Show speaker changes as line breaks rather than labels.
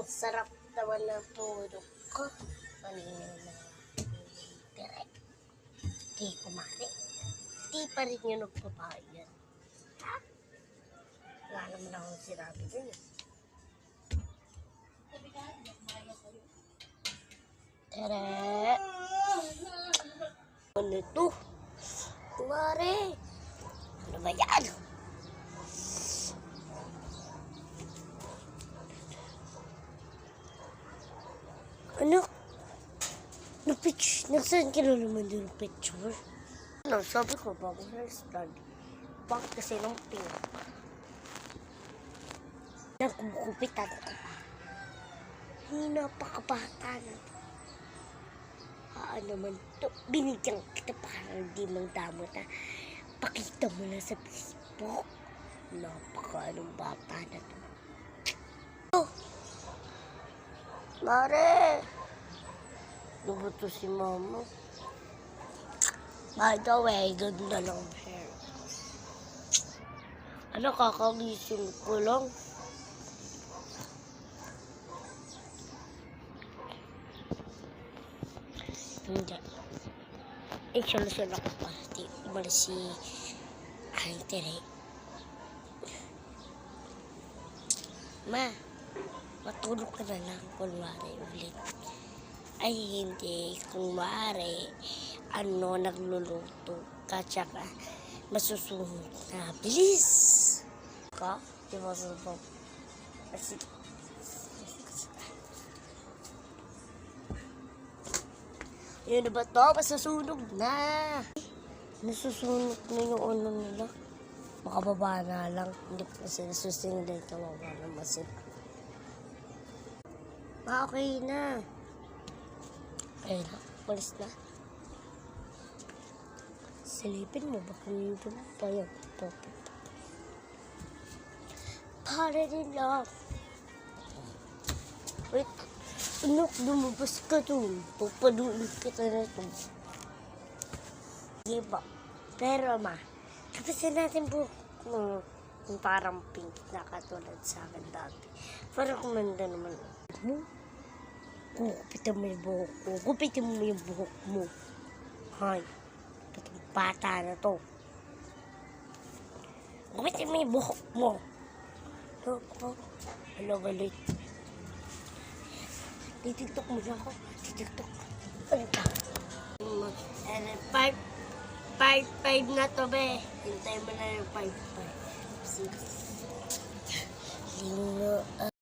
sarap naman ng tulog ko. Kanina na direct. Di kumari. Di pa rin yung nagpapayad. Ha? Wala naman akong sinabi dun eh. Tere! Ano ito? Kumari! Ano ba yan? Ano? Nasaan ka na naman yung picture? Ano, sabi ko bago na start. Bakit kasi ng pink? Nagkukupitan ko pa. Hindi napakabata na to. Naman to. Binigyan kita para hindi mang damot na. Pakita mo na sa Facebook. Napaka-anong bata na to. Oh! Mare! Lubuto si mama. By the way, ganda lang hair. Ano, kakagising ko lang. Hindi. Solusyon ako pa. Umalis si Tere. Ma, matulog ka na lang kunwari ulit. Ay hindi, kunwari nagluluto ka tsaka masusunod na bilis ka, di ba sabab kasi yun ba to, masusunog na nasusunog na yung ano nila, makababa na lang, hindi pa sila susunod ito, wala naman sila. Okay na. Ayun na, malis na. Silipin mo, baka nandun pa yun. Para rin lang. Wait, anak, lumabas ka dun. Papadulit kita na ito. Diba? Pero ma, kapasin natin buhok mo. Yung parang pink na katulad sa akin dati. Parang kumanda naman mo. Gupitin mo yung buhok mo. Gupitin mo yung buhok mo. Hay. Itong bata na to. Gupitin mo yung buhok mo. Ano galit? Titiktok mo na ako. Titiktok. Ano ka? 5 na to be. Hintay mo na yung 5. 6. 5.